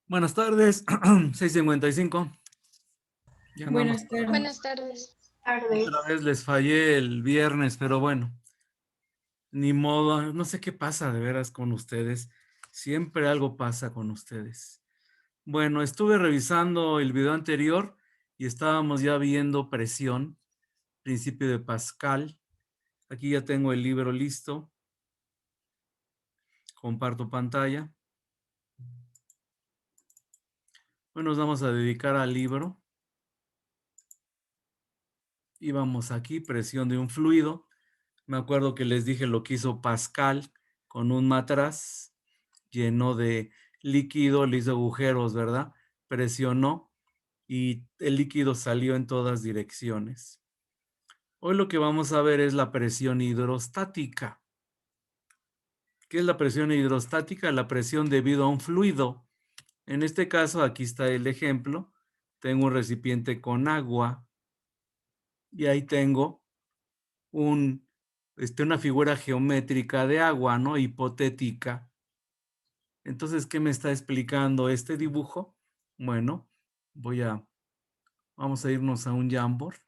Buenas tardes, 6:55. Ya andamos. Buenas tardes. Buenas tardes. Otra vez les fallé el viernes, pero bueno, ni modo. No sé qué pasa de veras con ustedes. Siempre algo pasa con ustedes. Bueno, estuve revisando el video anterior y estábamos ya viendo presión, principio de Pascal. Aquí ya tengo el libro listo. Comparto pantalla. Hoy nos vamos a dedicar al libro. Y vamos aquí, presión de un fluido. Me acuerdo que les dije lo que hizo Pascal con un matraz lleno de líquido, le hizo agujeros, ¿verdad? Presionó y el líquido salió en todas direcciones. Hoy lo que vamos a ver es la presión hidrostática. ¿Qué es la presión hidrostática? La presión debido a un fluido. En este caso, aquí está el ejemplo. Tengo un recipiente con agua y ahí tengo una figura geométrica de agua, ¿no? Hipotética. Entonces, ¿qué me está explicando este dibujo? Bueno, vamos a irnos a un Jamboard.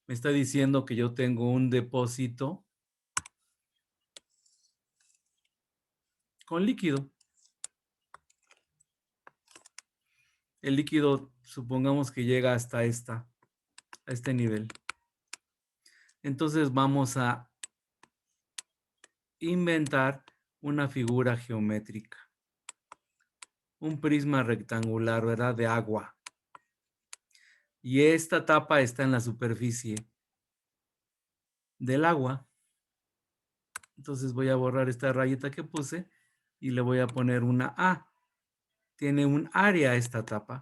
Me está diciendo que yo tengo un depósito con líquido. El líquido, supongamos que llega hasta a este nivel. Entonces vamos a inventar una figura geométrica. Un prisma rectangular, ¿verdad? De agua. Y esta tapa está en la superficie del agua. Entonces voy a borrar esta rayita que puse y le voy a poner una A. Tiene un área esta tapa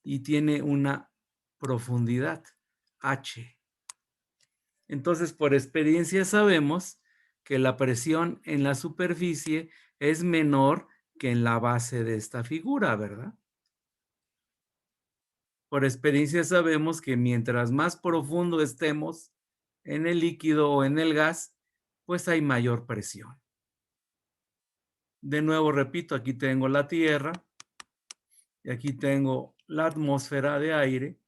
y tiene una profundidad, H. Entonces, por experiencia sabemos que la presión en la superficie es menor que en la base de esta figura, ¿verdad? Por experiencia sabemos que mientras más profundo estemos en el líquido o en el gas, pues hay mayor presión. De nuevo, repito, aquí tengo la Tierra y aquí tengo la atmósfera de aire.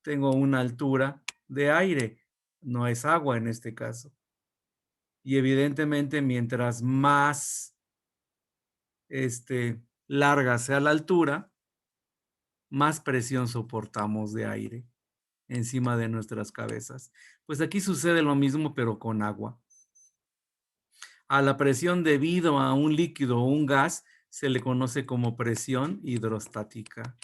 Tengo una altura de aire, no es agua en este caso. Y evidentemente, mientras más larga sea la altura, más presión soportamos de aire encima de nuestras cabezas. Pues aquí sucede lo mismo, pero con agua. A la presión debido a un líquido o un gas se le conoce como presión hidrostática.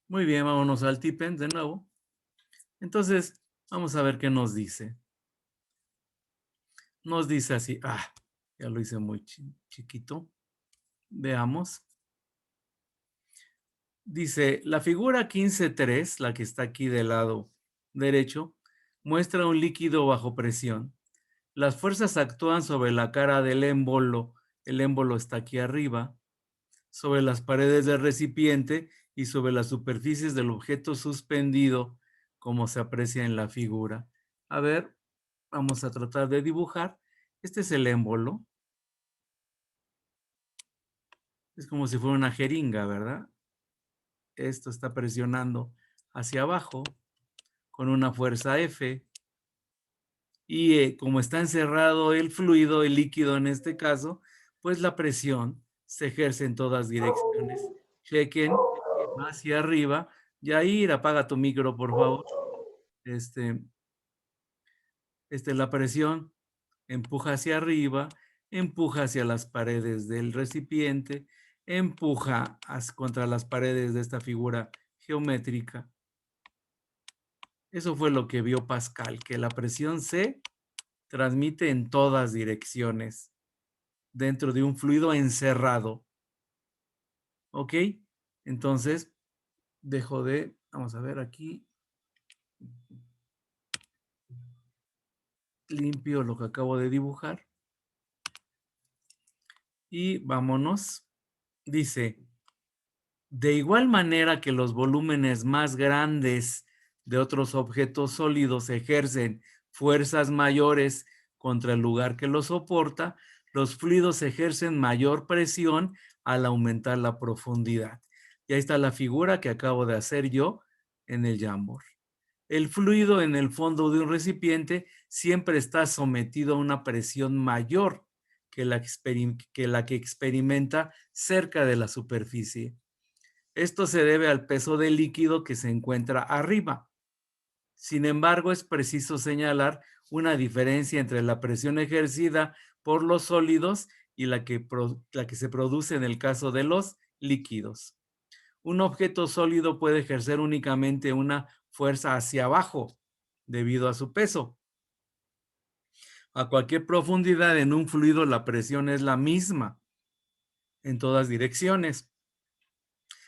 Muy bien, vámonos al Tipens de nuevo. Entonces, vamos a ver qué nos dice. Nos dice así, ya lo hice muy chiquito. Veamos. Dice, la figura 15.3, la que está aquí del lado derecho, muestra un líquido bajo presión. Las fuerzas actúan sobre la cara del émbolo. El émbolo está aquí arriba, sobre las paredes del recipiente y sobre las superficies del objeto suspendido, como se aprecia en la figura. A ver, vamos a tratar de dibujar. Este es el émbolo. Es como si fuera una jeringa, ¿verdad? Esto está presionando hacia abajo con una fuerza F. Y como está encerrado el fluido, el líquido en este caso, pues la presión se ejerce en todas direcciones. Chequen hacia arriba. Yair, apaga tu micro, por favor. La presión empuja hacia arriba, empuja hacia las paredes del recipiente, empuja contra las paredes de esta figura geométrica. Eso fue lo que vio Pascal, que la presión se transmite en todas direcciones dentro de un fluido encerrado. ¿Ok? Entonces, vamos a ver aquí, limpio lo que acabo de dibujar. Y vámonos. Dice, de igual manera que los volúmenes más grandes de otros objetos sólidos ejercen fuerzas mayores contra el lugar que los soporta, los fluidos ejercen mayor presión al aumentar la profundidad. Y ahí está la figura que acabo de hacer yo en el Jamboard. El fluido en el fondo de un recipiente siempre está sometido a una presión mayor que la que experimenta cerca de la superficie. Esto se debe al peso del líquido que se encuentra arriba. Sin embargo, es preciso señalar una diferencia entre la presión ejercida por los sólidos y la que se produce en el caso de los líquidos. Un objeto sólido puede ejercer únicamente una fuerza hacia abajo debido a su peso. A cualquier profundidad en un fluido la presión es la misma en todas direcciones.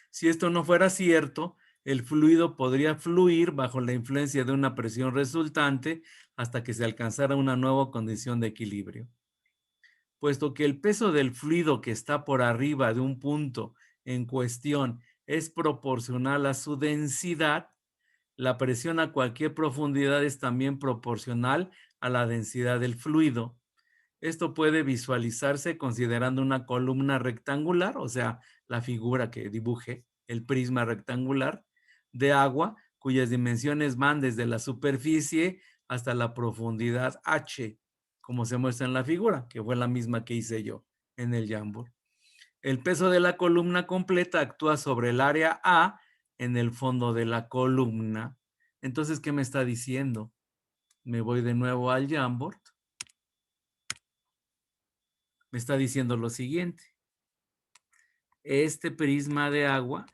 Si esto no fuera cierto, el fluido podría fluir bajo la influencia de una presión resultante hasta que se alcanzara una nueva condición de equilibrio. Puesto que el peso del fluido que está por arriba de un punto en cuestión es proporcional a su densidad, la presión a cualquier profundidad es también proporcional a la densidad del fluido. Esto puede visualizarse considerando una columna rectangular, o sea, la figura que dibuje el prisma rectangular de agua, cuyas dimensiones van desde la superficie hasta la profundidad H, como se muestra en la figura, que fue la misma que hice yo en el Jamboard. El peso de la columna completa actúa sobre el área A en el fondo de la columna. Entonces, ¿qué me está diciendo? Me voy de nuevo al Jamboard. Me está diciendo lo siguiente. Este prisma de agua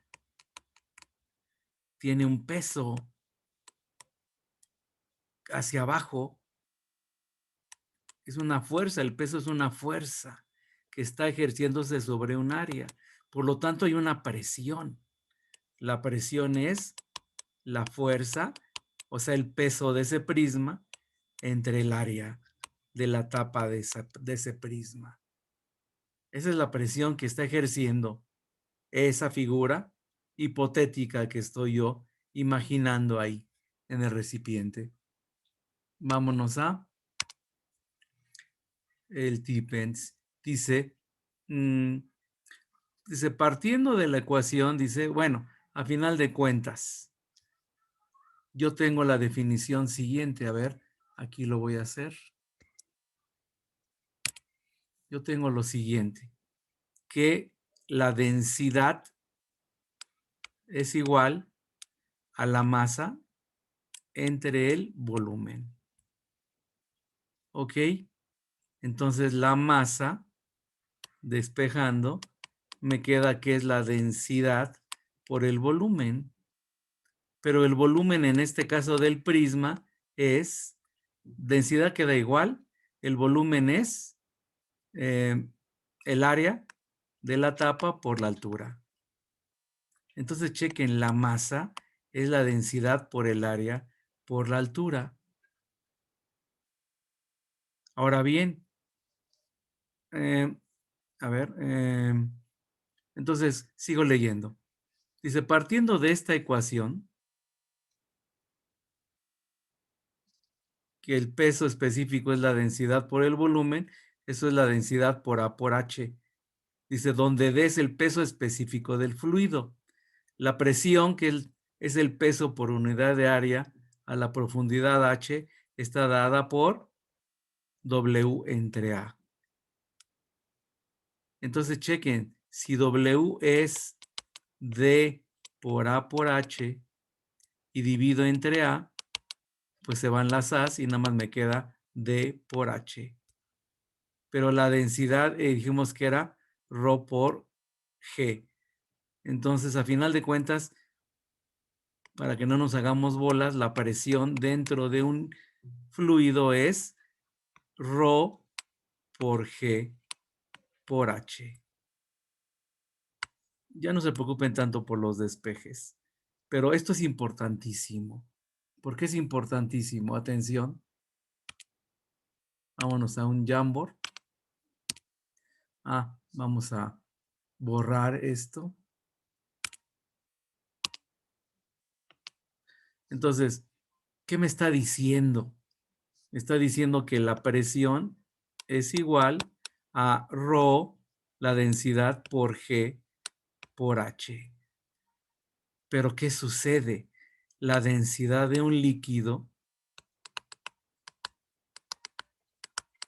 tiene un peso hacia abajo. Es una fuerza, el peso es una fuerza que está ejerciéndose sobre un área. Por lo tanto, hay una presión. La presión es la fuerza, o sea, el peso de ese prisma entre el área de la tapa de ese prisma. Esa es la presión que está ejerciendo esa figura hipotética que estoy yo imaginando ahí en el recipiente. Vámonos a el Tipens. Dice, dice, partiendo de la ecuación, dice, bueno, a final de cuentas, yo tengo la definición siguiente. A ver, aquí lo voy a hacer. Yo tengo lo siguiente, que la densidad es igual a la masa entre el volumen. ¿Ok? Entonces la masa, despejando, me queda que es la densidad por el volumen. Pero el volumen en este caso del prisma es, densidad queda igual, el volumen es el área de la tapa por la altura. Entonces chequen, la masa es la densidad por el área por la altura. Ahora bien, a ver, entonces sigo leyendo. Dice, partiendo de esta ecuación, que el peso específico es la densidad por el volumen, eso es la densidad por A por H. Dice, donde D es el peso específico del fluido. La presión, que es el peso por unidad de área a la profundidad H, está dada por W entre A. Entonces chequen, si W es D por A por H y divido entre A, pues se van las A's y nada más me queda D por H. Pero la densidad dijimos que era Rho por G. Entonces, a final de cuentas, para que no nos hagamos bolas, la presión dentro de un fluido es Rho por G por H. Ya no se preocupen tanto por los despejes, pero esto es importantísimo. ¿Por qué es importantísimo? Atención. Vámonos a un Jamboard. Vamos a borrar esto. Entonces, ¿qué me está diciendo? Me está diciendo que la presión es igual a ρ, la densidad por G por H. Pero ¿qué sucede? La densidad de un líquido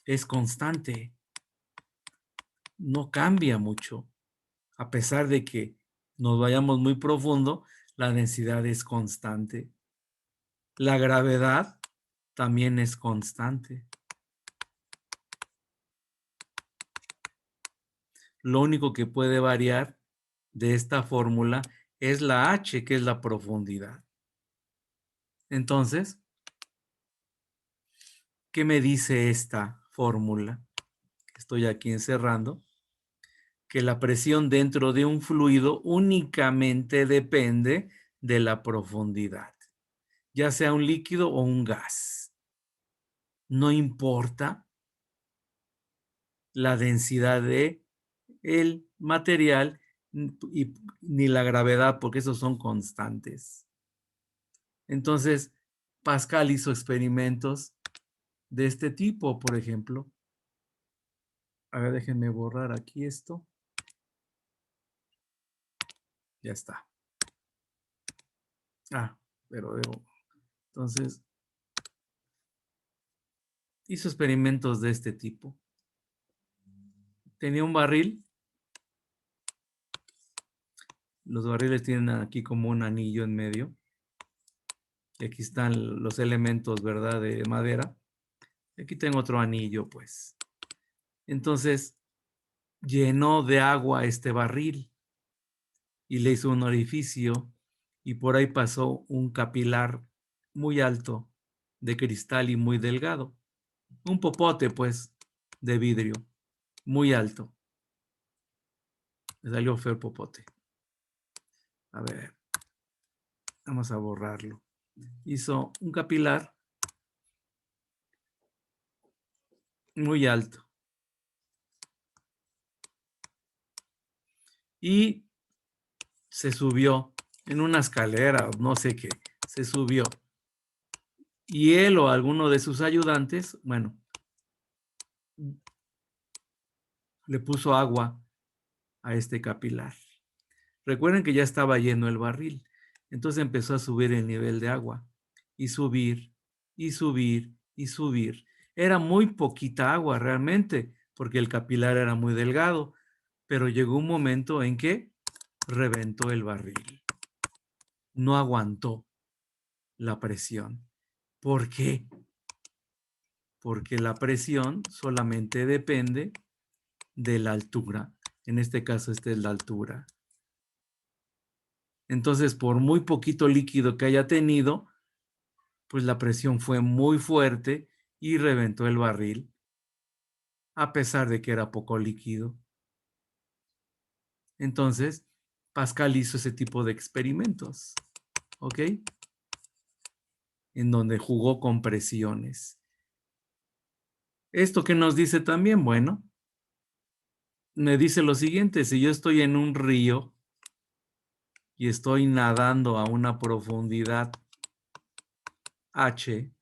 es constante, no cambia mucho. A pesar de que nos vayamos muy profundo, la densidad es constante. La gravedad también es constante. Lo único que puede variar de esta fórmula es la H, que es la profundidad. Entonces, ¿qué me dice esta fórmula? Estoy aquí encerrando. Que la presión dentro de un fluido únicamente depende de la profundidad, ya sea un líquido o un gas. No importa la densidad de el material ni la gravedad, porque esos son constantes. Entonces, Pascal hizo experimentos de este tipo, por ejemplo. A ver, déjenme borrar aquí esto. Ya está. Pero debo. Entonces, hizo experimentos de este tipo. Tenía un barril. Los barriles tienen aquí como un anillo en medio. Y aquí están los elementos, ¿verdad? De madera. Aquí tengo otro anillo, pues. Entonces, llenó de agua este barril y le hizo un orificio y por ahí pasó un capilar muy alto de cristal y muy delgado. Un popote, pues, de vidrio, muy alto. Me salió feo el popote. A ver, vamos a borrarlo. Hizo un capilar muy alto. Y se subió en una escalera, no sé qué, se subió. Y él o alguno de sus ayudantes, bueno, le puso agua a este capilar. Recuerden que ya estaba lleno el barril. Entonces empezó a subir el nivel de agua y subir y subir y subir. Era muy poquita agua realmente, porque el capilar era muy delgado, pero llegó un momento en que reventó el barril. No aguantó la presión. ¿Por qué? Porque la presión solamente depende de la altura. En este caso, esta es la altura. Entonces, por muy poquito líquido que haya tenido, pues la presión fue muy fuerte y reventó el barril, a pesar de que era poco líquido. Entonces, Pascal hizo ese tipo de experimentos, ¿ok? En donde jugó con presiones. ¿Esto qué nos dice también? Bueno, me dice lo siguiente: si yo estoy en un río y estoy nadando a una profundidad H,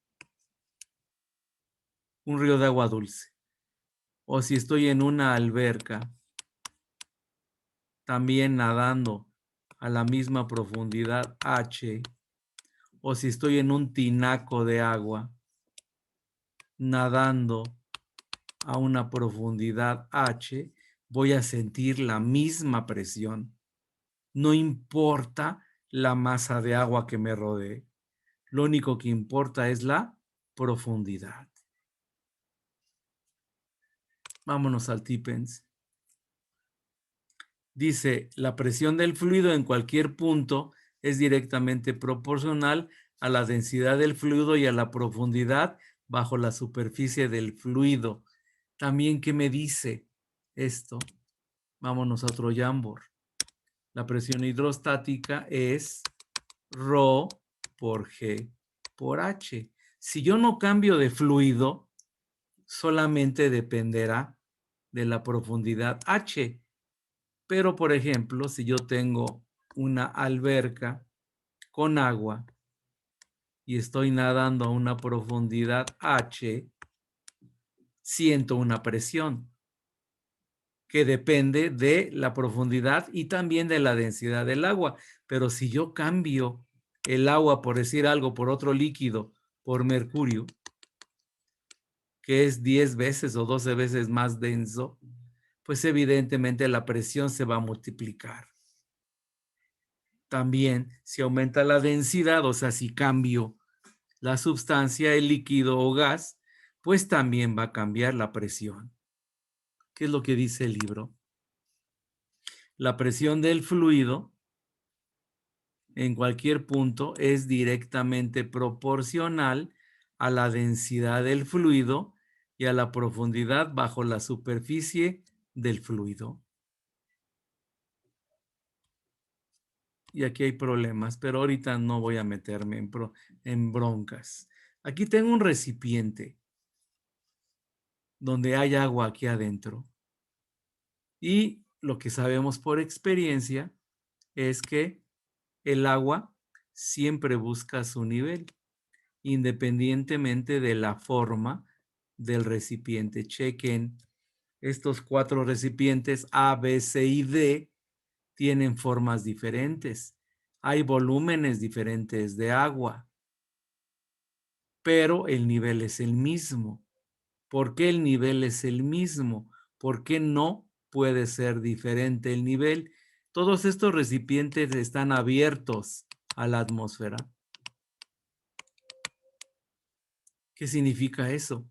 un río de agua dulce, o si estoy en una alberca, también nadando a la misma profundidad H, o si estoy en un tinaco de agua, nadando a una profundidad H, voy a sentir la misma presión. No importa la masa de agua que me rodee. Lo único que importa es la profundidad. Vámonos al Tippens. Dice, la presión del fluido en cualquier punto es directamente proporcional a la densidad del fluido y a la profundidad bajo la superficie del fluido. También, ¿qué me dice esto? Vámonos a otro Jamboard. La presión hidrostática es ρ por G por H. Si yo no cambio de fluido, solamente dependerá de la profundidad H. Pero, por ejemplo, si yo tengo una alberca con agua y estoy nadando a una profundidad H, siento una presión que depende de la profundidad y también de la densidad del agua. Pero si yo cambio el agua, por decir algo, por otro líquido, por mercurio, que es 10 veces o 12 veces más denso, pues evidentemente la presión se va a multiplicar. También, si aumenta la densidad, o sea, si cambio la sustancia, el líquido o gas, pues también va a cambiar la presión. ¿Qué es lo que dice el libro? La presión del fluido en cualquier punto es directamente proporcional a la densidad del fluido y a la profundidad bajo la superficie del fluido. Y aquí hay problemas, pero ahorita no voy a meterme en broncas. Aquí tengo un recipiente donde hay agua aquí adentro. Y lo que sabemos por experiencia es que el agua siempre busca su nivel, independientemente de la forma del recipiente. Chequen, estos 4 recipientes A, B, C y D tienen formas diferentes. Hay volúmenes diferentes de agua, pero el nivel es el mismo. ¿Por qué el nivel es el mismo? ¿Por qué no puede ser diferente el nivel? Todos estos recipientes están abiertos a la atmósfera. ¿Qué significa eso?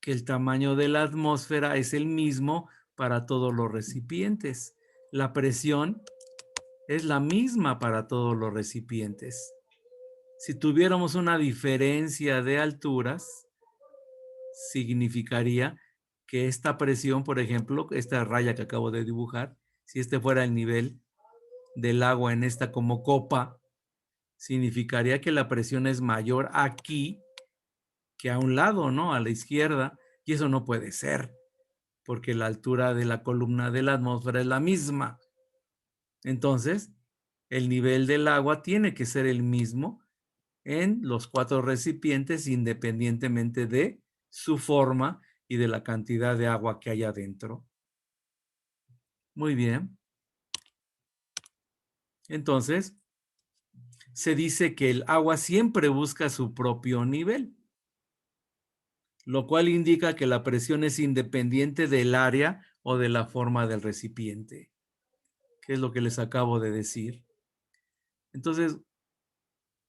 Que el tamaño de la atmósfera es el mismo para todos los recipientes. La presión es la misma para todos los recipientes. Si tuviéramos una diferencia de alturas, significaría que esta presión, por ejemplo, esta raya que acabo de dibujar, si este fuera el nivel del agua en esta como copa, significaría que la presión es mayor aquí que a un lado, ¿no? A la izquierda. Y eso no puede ser, porque la altura de la columna de la atmósfera es la misma. Entonces, el nivel del agua tiene que ser el mismo en los 4 recipientes, independientemente de su forma y de la cantidad de agua que hay adentro. Muy bien. Entonces, se dice que el agua siempre busca su propio nivel, lo cual indica que la presión es independiente del área o de la forma del recipiente, que es lo que les acabo de decir. Entonces,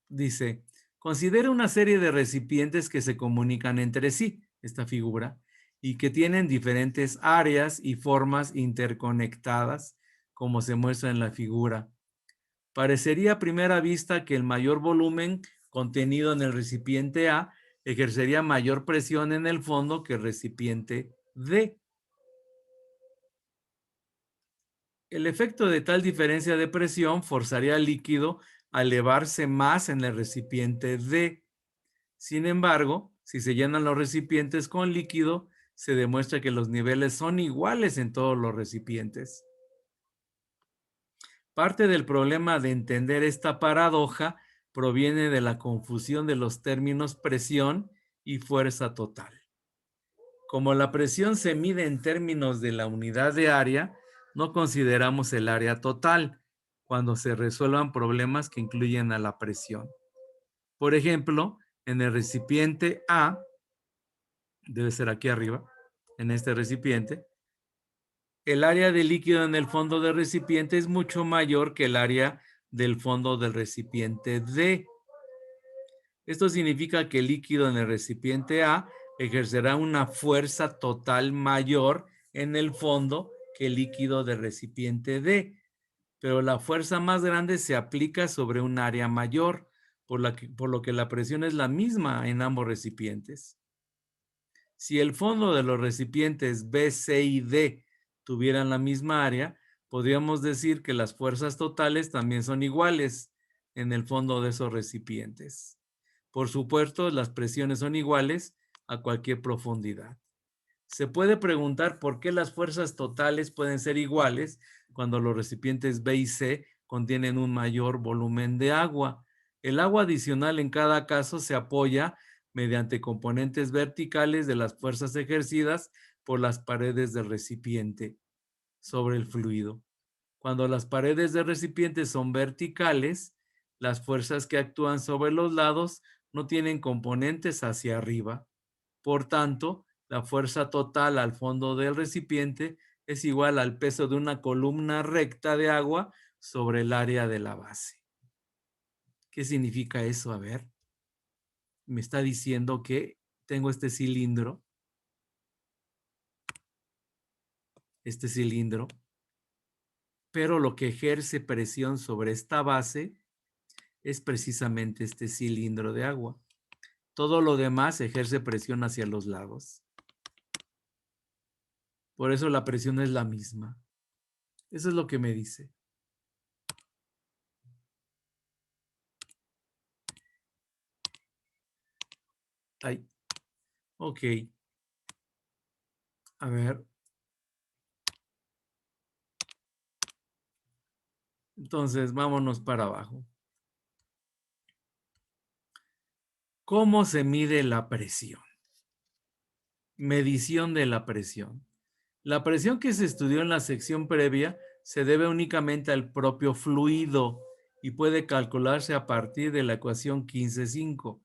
dice, considera una serie de recipientes que se comunican entre sí, esta figura, y que tienen diferentes áreas y formas interconectadas, como se muestra en la figura. Parecería a primera vista que el mayor volumen contenido en el recipiente A ejercería mayor presión en el fondo que el recipiente D. El efecto de tal diferencia de presión forzaría al líquido a elevarse más en el recipiente D. Sin embargo, si se llenan los recipientes con líquido, se demuestra que los niveles son iguales en todos los recipientes. Parte del problema de entender esta paradoja proviene de la confusión de los términos presión y fuerza total. Como la presión se mide en términos de la unidad de área, no consideramos el área total cuando se resuelvan problemas que incluyen a la presión. Por ejemplo, en el recipiente A, debe ser aquí arriba, en este recipiente, el área de líquido en el fondo del recipiente es mucho mayor que el área del fondo del recipiente D. Esto significa que el líquido en el recipiente A ejercerá una fuerza total mayor en el fondo que el líquido del recipiente D, pero la fuerza más grande se aplica sobre un área mayor, por lo que la presión es la misma en ambos recipientes. Si el fondo de los recipientes B, C y D tuvieran la misma área, podríamos decir que las fuerzas totales también son iguales en el fondo de esos recipientes. Por supuesto, las presiones son iguales a cualquier profundidad. Se puede preguntar por qué las fuerzas totales pueden ser iguales cuando los recipientes B y C contienen un mayor volumen de agua. El agua adicional en cada caso se apoya mediante componentes verticales de las fuerzas ejercidas por las paredes del recipiente sobre el fluido. Cuando las paredes del recipiente son verticales, las fuerzas que actúan sobre los lados no tienen componentes hacia arriba. Por tanto, la fuerza total al fondo del recipiente es igual al peso de una columna recta de agua sobre el área de la base. ¿Qué significa eso? A ver, me está diciendo que tengo este cilindro, pero lo que ejerce presión sobre esta base es precisamente este cilindro de agua. Todo lo demás ejerce presión hacia los lados. Por eso la presión es la misma. Eso es lo que me dice. Ay, ok. A ver. Entonces, vámonos para abajo. ¿Cómo se mide la presión? Medición de la presión. La presión que se estudió en la sección previa se debe únicamente al propio fluido y puede calcularse a partir de la ecuación 15.5.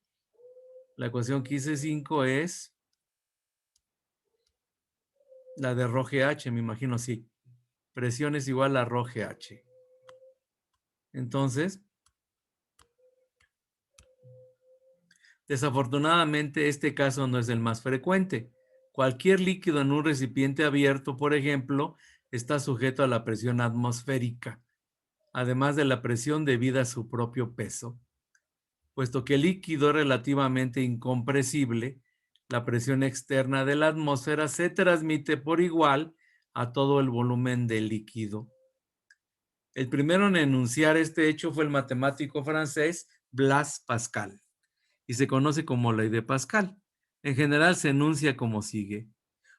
La ecuación 15.5 es la de rho GH, me imagino, sí. Presión es igual a rho GH. Entonces, desafortunadamente, este caso no es el más frecuente. Cualquier líquido en un recipiente abierto, por ejemplo, está sujeto a la presión atmosférica, además de la presión debida a su propio peso. Puesto que el líquido es relativamente incompresible, la presión externa de la atmósfera se transmite por igual a todo el volumen del líquido. El primero en enunciar este hecho fue el matemático francés Blaise Pascal y se conoce como ley de Pascal. En general se enuncia como sigue.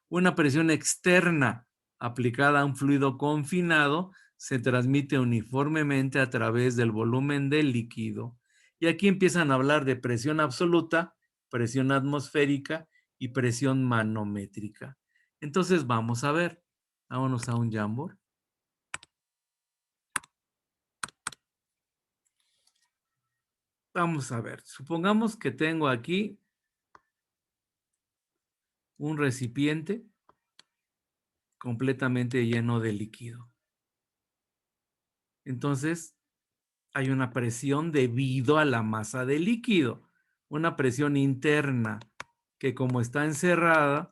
Una presión externa aplicada a un fluido confinado se transmite uniformemente a través del volumen del líquido. Y aquí empiezan a hablar de presión absoluta, presión atmosférica y presión manométrica. Entonces vamos a ver. Vámonos a un Jamboard. Vamos a ver. Supongamos que tengo aquí un recipiente completamente lleno de líquido. Entonces, hay una presión debido a la masa del líquido, una presión interna que, como está encerrada,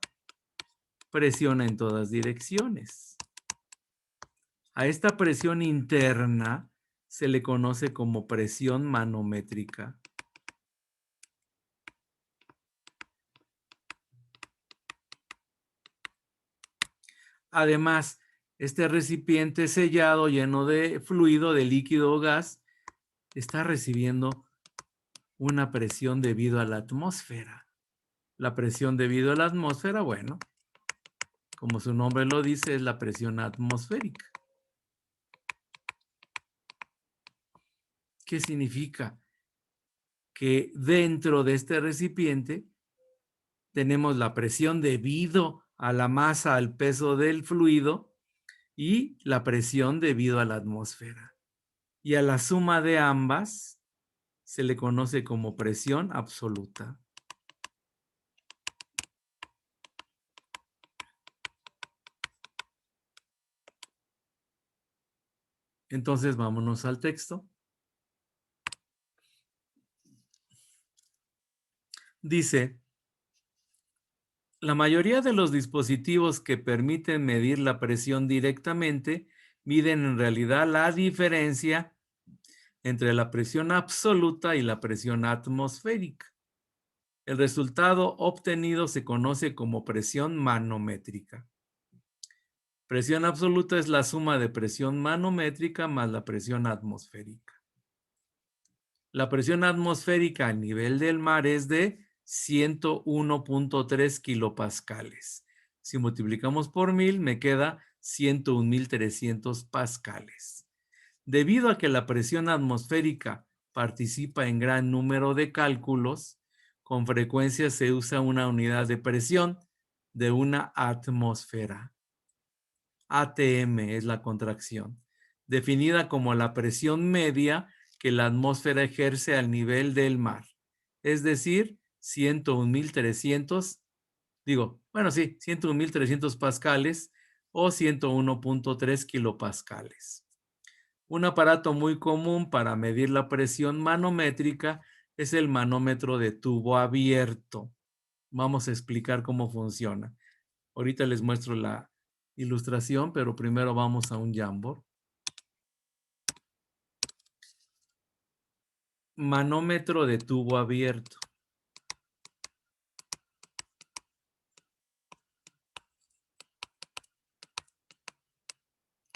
presiona en todas direcciones. A esta presión interna se le conoce como presión manométrica. Además, este recipiente sellado lleno de fluido, de líquido o gas, está recibiendo una presión debido a la atmósfera. La presión debido a la atmósfera, bueno, como su nombre lo dice, es la presión atmosférica. ¿Qué significa? Que dentro de este recipiente tenemos la presión debido a la masa, al peso del fluido y la presión debido a la atmósfera. Y a la suma de ambas se le conoce como presión absoluta. Entonces vámonos al texto. Dice, la mayoría de los dispositivos que permiten medir la presión directamente miden en realidad la diferencia entre la presión absoluta y la presión atmosférica. El resultado obtenido se conoce como presión manométrica. Presión absoluta es la suma de presión manométrica más la presión atmosférica. La presión atmosférica a nivel del mar es de 101.3 kilopascales. Si multiplicamos por 1000 me queda 101.300 pascales. Debido a que la presión atmosférica participa en gran número de cálculos, con frecuencia se usa una unidad de presión de una atmósfera. ATM es la contracción, definida como la presión media que la atmósfera ejerce al nivel del mar, es decir, 101.300, 101.300 pascales o 101.3 kilopascales. Un aparato muy común para medir la presión manométrica es el manómetro de tubo abierto. Vamos a explicar cómo funciona. Ahorita les muestro la ilustración, pero primero vamos a un Jamboard. Manómetro de tubo abierto.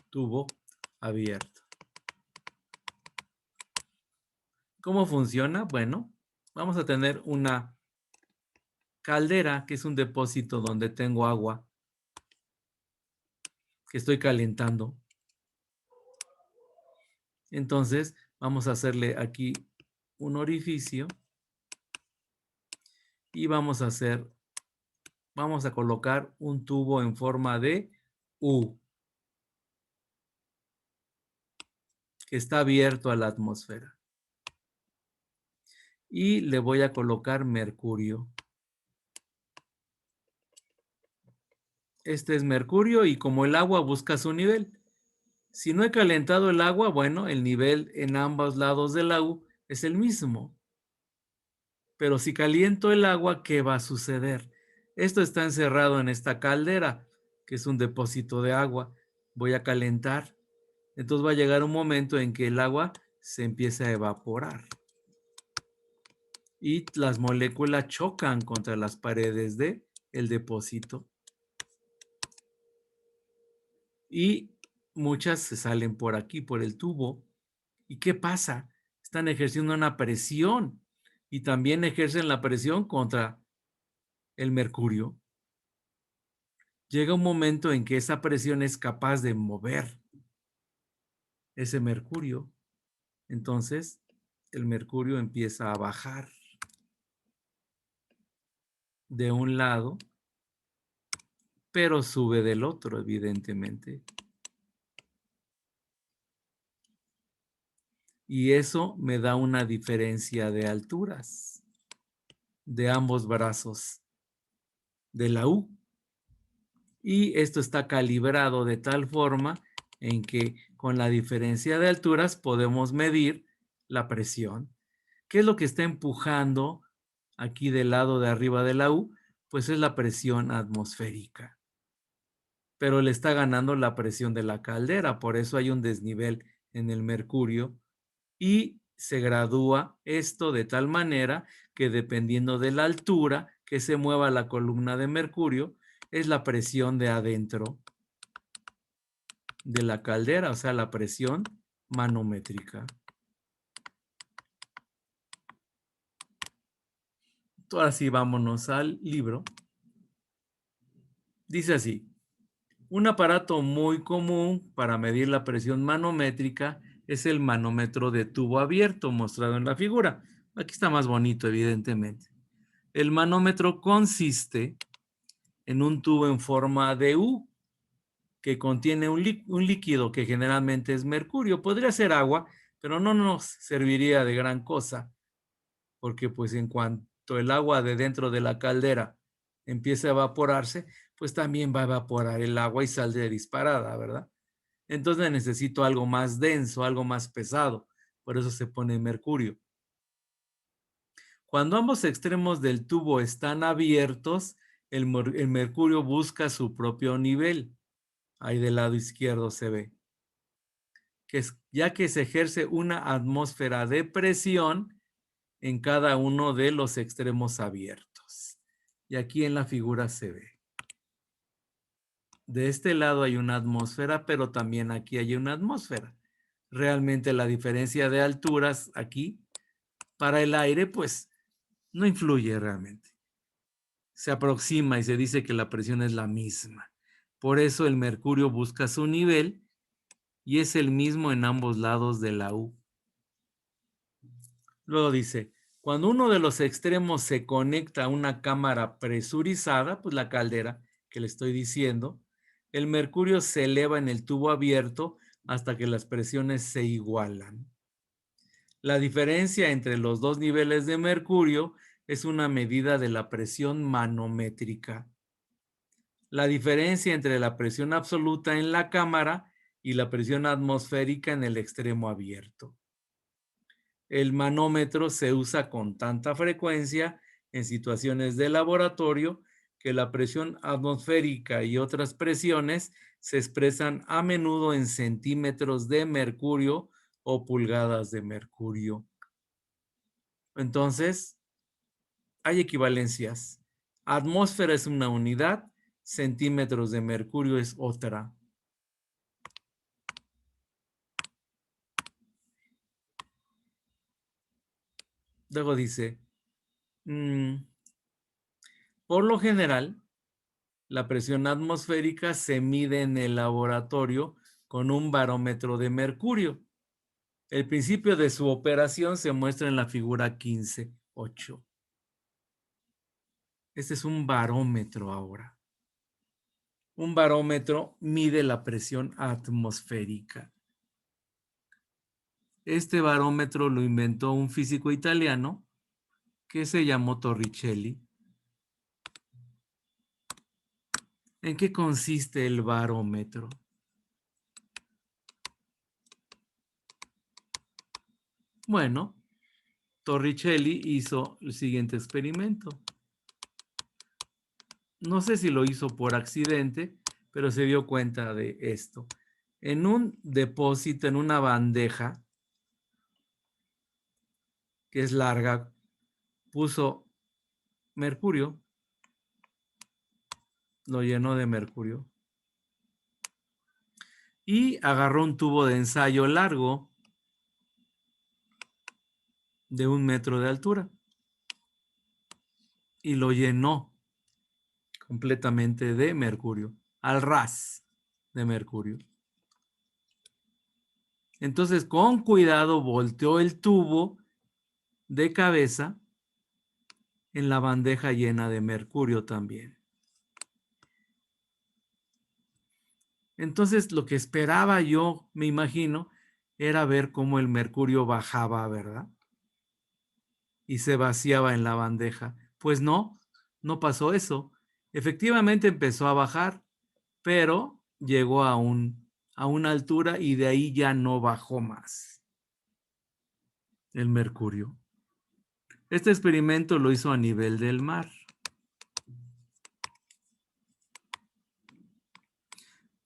Tubo abierto. ¿Cómo funciona? Bueno, vamos a tener una caldera, que es un depósito donde tengo agua que estoy calentando. Entonces, vamos a hacerle aquí un orificio y vamos a colocar un tubo en forma de U, que está abierto a la atmósfera. Y le voy a colocar mercurio. Este es mercurio y como el agua busca su nivel. Si no he calentado el agua, bueno, el nivel en ambos lados del U es el mismo. Pero si caliento el agua, ¿qué va a suceder? Esto está encerrado en esta caldera, que es un depósito de agua. Voy a calentar. Entonces va a llegar un momento en que el agua se empieza a evaporar. Y las moléculas chocan contra las paredes del depósito. Y muchas se salen por aquí, por el tubo. ¿Y qué pasa? Están ejerciendo una presión y también ejercen la presión contra el mercurio. Llega un momento en que esa presión es capaz de mover ese mercurio. Entonces, el mercurio empieza a bajar de un lado, pero sube del otro, evidentemente. Y eso me da una diferencia de alturas de ambos brazos de la U. Y esto está calibrado de tal forma en que con la diferencia de alturas podemos medir la presión. ¿Qué es lo que está empujando aquí del lado de arriba de la U? Pues es la presión atmosférica. Pero le está ganando la presión de la caldera, por eso hay un desnivel en el mercurio y se gradúa esto de tal manera que dependiendo de la altura que se mueva la columna de mercurio, es la presión de adentro de la caldera, o sea, la presión manométrica. Ahora sí, vámonos al libro. Dice así: un aparato muy común para medir la presión manométrica es el manómetro de tubo abierto mostrado en la figura. Aquí está más bonito, evidentemente. El manómetro consiste en un tubo en forma de U que contiene un líquido que generalmente es mercurio. Podría ser agua, pero no nos serviría de gran cosa, porque pues en cuanto el agua de dentro de la caldera empiece a evaporarse, pues también va a evaporar el agua y saldrá disparada, ¿verdad? Entonces necesito algo más denso, algo más pesado. Por eso se pone mercurio. Cuando ambos extremos del tubo están abiertos, el mercurio busca su propio nivel. Ahí del lado izquierdo se ve. Ya que se ejerce una atmósfera de presión en cada uno de los extremos abiertos. Y aquí en la figura se ve. De este lado hay una atmósfera, pero también aquí hay una atmósfera. Realmente la diferencia de alturas aquí para el aire, pues no influye realmente. Se aproxima y se dice que la presión es la misma. Por eso el mercurio busca su nivel y es el mismo en ambos lados de la U. Luego dice, cuando uno de los extremos se conecta a una cámara presurizada, pues la caldera que le estoy diciendo, el mercurio se eleva en el tubo abierto hasta que las presiones se igualan. La diferencia entre los dos niveles de mercurio es una medida de la presión manométrica. La diferencia entre la presión absoluta en la cámara y la presión atmosférica en el extremo abierto. El manómetro se usa con tanta frecuencia en situaciones de laboratorio que la presión atmosférica y otras presiones se expresan a menudo en centímetros de mercurio o pulgadas de mercurio. Entonces, hay equivalencias. Atmósfera es una unidad, centímetros de mercurio es otra. Luego dice, por lo general, la presión atmosférica se mide en el laboratorio con un barómetro de mercurio. El principio de su operación se muestra en la figura 15.8. Este es un barómetro ahora. Un barómetro mide la presión atmosférica. Este barómetro lo inventó un físico italiano que se llamó Torricelli. ¿En qué consiste el barómetro? Bueno, Torricelli hizo el siguiente experimento. No sé si lo hizo por accidente, pero se dio cuenta de esto. En un depósito, en una bandeja, que es larga, puso mercurio, lo llenó de mercurio y agarró un tubo de ensayo largo de 1 metro de altura y lo llenó completamente de mercurio, al ras de mercurio. Entonces, con cuidado, volteó el tubo de cabeza en la bandeja llena de mercurio también. Entonces, lo que esperaba yo, me imagino, era ver cómo el mercurio bajaba, ¿verdad? Y se vaciaba en la bandeja. Pues no, no pasó eso. Efectivamente empezó a bajar, pero llegó a una altura y de ahí ya no bajó más el mercurio. Este experimento lo hizo a nivel del mar.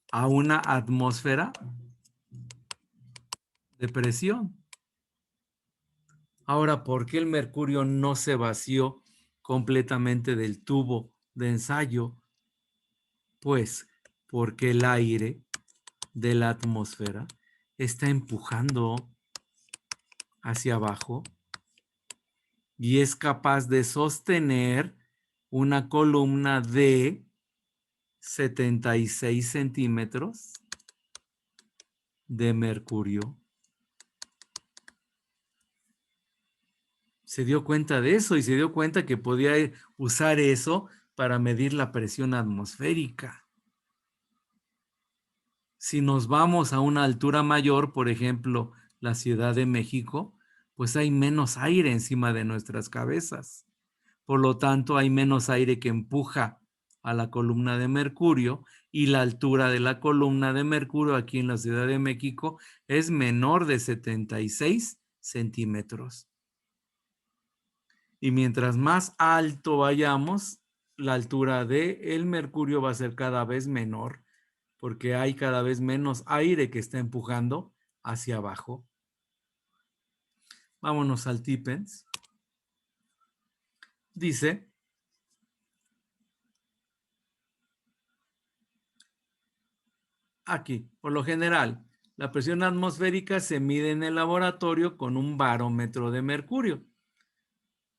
A una atmósfera de presión. Ahora, ¿por qué el mercurio no se vació completamente del tubo de ensayo? Pues porque el aire de la atmósfera está empujando hacia abajo y es capaz de sostener una columna de 76 centímetros de mercurio. Se dio cuenta de eso y se dio cuenta que podía usar eso para medir la presión atmosférica. Si nos vamos a una altura mayor, por ejemplo, la Ciudad de México, pues hay menos aire encima de nuestras cabezas. Por lo tanto, hay menos aire que empuja a la columna de mercurio y la altura de la columna de mercurio aquí en la Ciudad de México es menor de 76 centímetros. Y mientras más alto vayamos, la altura del mercurio va a ser cada vez menor porque hay cada vez menos aire que está empujando hacia abajo. Vámonos al TIPENS. Dice, aquí, por lo general, la presión atmosférica se mide en el laboratorio con un barómetro de mercurio.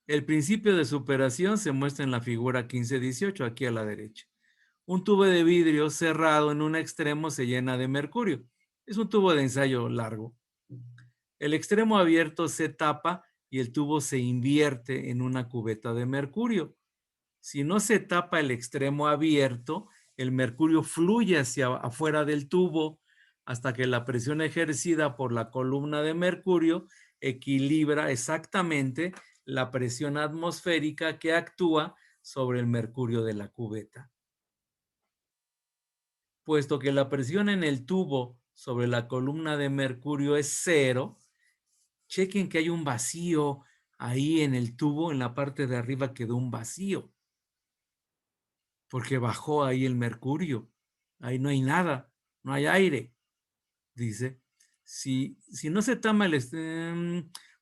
El principio de su operación se muestra en la figura 15.18, aquí a la derecha. Un tubo de vidrio cerrado en un extremo se llena de mercurio. Es un tubo de ensayo largo. El extremo abierto se tapa y el tubo se invierte en una cubeta de mercurio. Si no se tapa el extremo abierto, el mercurio fluye hacia afuera del tubo hasta que la presión ejercida por la columna de mercurio equilibra exactamente la presión atmosférica que actúa sobre el mercurio de la cubeta. Puesto que la presión en el tubo sobre la columna de mercurio es cero, chequen que hay un vacío ahí en el tubo, en la parte de arriba quedó un vacío, porque bajó ahí el mercurio. Ahí no hay nada, no hay aire. Dice, si no se toma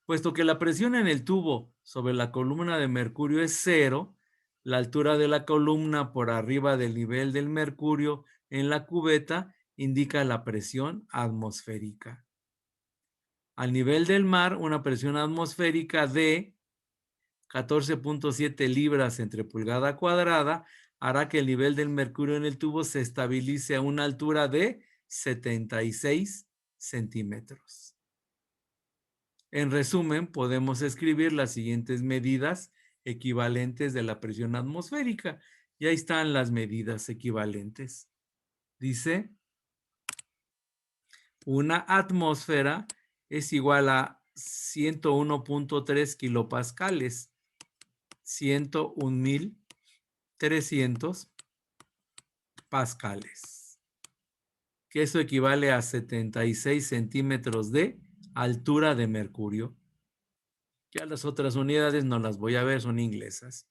puesto que la presión en el tubo sobre la columna de mercurio es cero, la altura de la columna por arriba del nivel del mercurio en la cubeta indica la presión atmosférica. Al nivel del mar, una presión atmosférica de 14.7 libras entre pulgada cuadrada hará que el nivel del mercurio en el tubo se estabilice a una altura de 76 centímetros. En resumen, podemos escribir las siguientes medidas equivalentes de la presión atmosférica. Y ahí están las medidas equivalentes. Dice, una atmósfera es igual a 101.3 kilopascales, 101.300 pascales, que eso equivale a 76 centímetros de altura de mercurio. Ya las otras unidades no las voy a ver, son inglesas.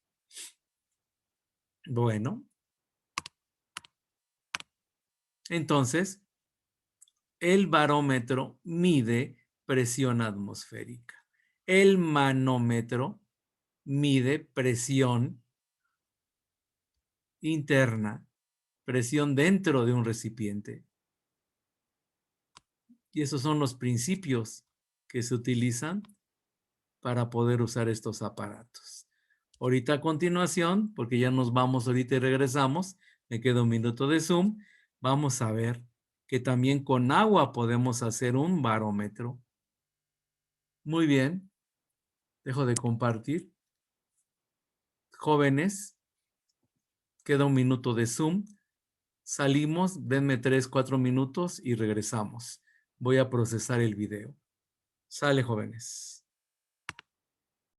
Bueno, entonces, el barómetro mide presión atmosférica. El manómetro mide presión interna, presión dentro de un recipiente. Y esos son los principios que se utilizan para poder usar estos aparatos. Ahorita a continuación, porque ya nos vamos ahorita y regresamos, me queda un minuto de Zoom, vamos a ver que también con agua podemos hacer un barómetro. Muy bien, dejo de compartir. Jóvenes, queda un minuto de Zoom. Salimos, denme 3, 4 minutos y regresamos. Voy a procesar el video. Sale, jóvenes.